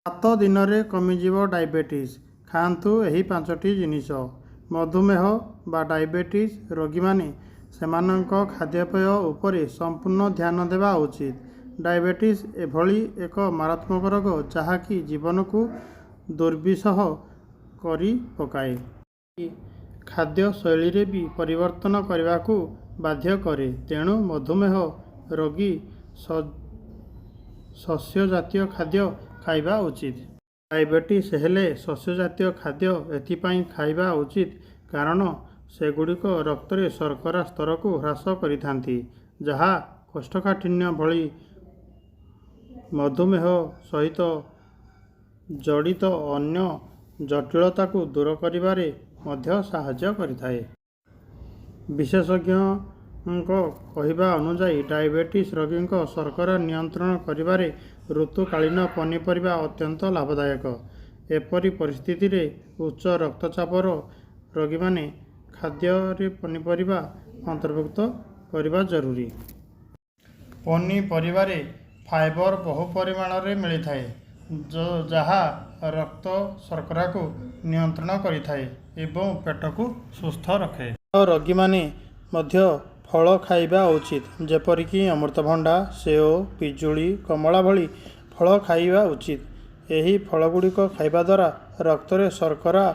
7 ଦିନରେ କମିଯିବ ଡାଇବେଟିସ୍। ଖାଆନ୍ତୁ ଏହି 5ଟି ଜିନିଷ। ମଧୁମେହ ବା ଡାଇବେଟିସ୍ ରୋଗୀମାନେ ସେମାନଙ୍କ ଖାଦ୍ୟପେୟ ଉପରେ ସମ୍ପୂର୍ଣ୍ଣ ଧ୍ୟାନ ଦେବା ଉଚିତ। ଡାଇବେଟିସ୍ ଏଭଳି ଏକ ମାରାତ୍ମକ ରୋଗ ଯାହାକି ଜୀବନକୁ ଦୁର୍ବିସହ କରି ପକାଏ। ଖାଦ୍ୟଶୈଳୀରେ ବି ପରିବର୍ତ୍ତନ କରିବାକୁ ବାଧ୍ୟ କରେ। ତେଣୁ ମଧୁମେହ ରୋଗୀ ଶସ୍ୟଜାତୀୟ ଖାଦ୍ୟ ଖାଇବା ଉଚିତ। ଡାଇବେଟିସ୍ ହେଲେ ଶସ୍ୟଜାତୀୟ ଖାଦ୍ୟ ଏଥିପାଇଁ ଖାଇବା ଉଚିତ କାରଣ ସେଗୁଡ଼ିକ ରକ୍ତରେ ଶର୍କରା ସ୍ତରକୁ ହ୍ରାସ କରିଥାନ୍ତି, ଯାହା କୋଷ୍ଠକାଠିନ୍ୟ ଭଳି ମଧୁମେହ ସହିତ ଜଡ଼ିତ ଅନ୍ୟ ଜଟିଳତାକୁ ଦୂର କରିବାରେ ମଧ୍ୟ ସାହାଯ୍ୟ କରିଥାଏ। ବିଶେଷଜ୍ଞଙ୍କ କହିବା ଅନୁଯାୟୀ ଡାଇବେଟିସ୍ ରୋଗୀଙ୍କ ଶର୍କରା ନିୟନ୍ତ୍ରଣ କରିବାରେ ଋତୁକାଳୀନ ପନିପରିବା ଅତ୍ୟନ୍ତ ଲାଭଦାୟକ। ଏପରି ପରିସ୍ଥିତିରେ ଉଚ୍ଚ ରକ୍ତଚାପର ରୋଗୀମାନେ ଖାଦ୍ୟରେ ପନିପରିବା ଅନ୍ତର୍ଭୁକ୍ତ କରିବା ଜରୁରୀ। ପନିପରିବାରେ ଫାଇବର ବହୁ ପରିମାଣରେ ମିଳିଥାଏ, ଯାହା ରକ୍ତ ଶର୍କରାକୁ ନିୟନ୍ତ୍ରଣ କରିଥାଏ ଏବଂ ପେଟକୁ ସୁସ୍ଥ ରଖେ। ରୋଗୀମାନେ ମଧ୍ୟ ଫଳ ଖାଇବା ଉଚିତ, ଯେପରିକି ଅମୃତଭଣ୍ଡା, ସେଓ, ପିଜୁଳି, କମଳା ଭଳି ଫଳ ଖାଇବା ଉଚିତ। ଏହି ଫଳଗୁଡ଼ିକ ଖାଇବା ଦ୍ୱାରା ରକ୍ତରେ ଶର୍କରା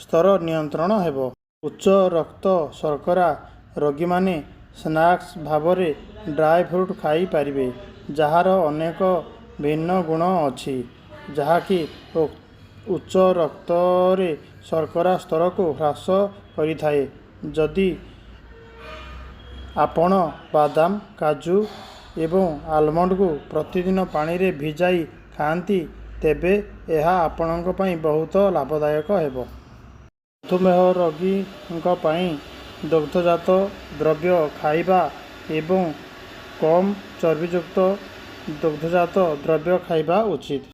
ସ୍ତର ନିୟନ୍ତ୍ରଣ ହେବ। ଉଚ୍ଚ ରକ୍ତ ଶର୍କରା ରୋଗୀମାନେ ସ୍ନାକ୍ସ ଭାବରେ ଡ୍ରାଏ ଫ୍ରୁଟ୍ ଖାଇପାରିବେ, ଯାହାର ଅନେକ ଭିନ୍ନ ଗୁଣ ଅଛି, ଯାହାକି ଉଚ୍ଚ ରକ୍ତରେ ଶର୍କରା ସ୍ତରକୁ ହ୍ରାସ କରିଥାଏ। ଯଦି ଆପଣ ବାଦାମ, କାଜୁ ଏବଂ ଆଲମଣ୍ଡକୁ ପ୍ରତିଦିନ ପାଣିରେ ଭିଜାଇ ଖାଆନ୍ତି, ତେବେ ଏହା ଆପଣଙ୍କ ପାଇଁ ବହୁତ ଲାଭଦାୟକ ହେବ। ମଧୁମେହ ରୋଗୀଙ୍କ ପାଇଁ ଦୁଗ୍ଧଜାତ ଦ୍ରବ୍ୟ ଖାଇବା ଏବଂ କମ୍ ଚର୍ବିଯୁକ୍ତ ଦୁଗ୍ଧଜାତ ଦ୍ରବ୍ୟ ଖାଇବା ଉଚିତ।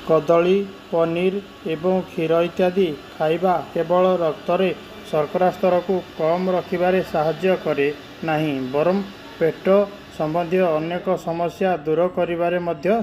କଦଳୀ, ପନିର ଏବଂ କ୍ଷୀର ଇତ୍ୟାଦି ଖାଇବା କେବଳ ରକ୍ତରେ ଶର୍କରା ସ୍ତରକୁ କମ୍ ରଖିବାରେ ସାହାଯ୍ୟ କରେ ନାହିଁ, ବରଂ ପେଟ ସମ୍ବନ୍ଧୀୟ ଅନେକ ସମସ୍ୟା ଦୂର କରିବାରେ ମଧ୍ୟ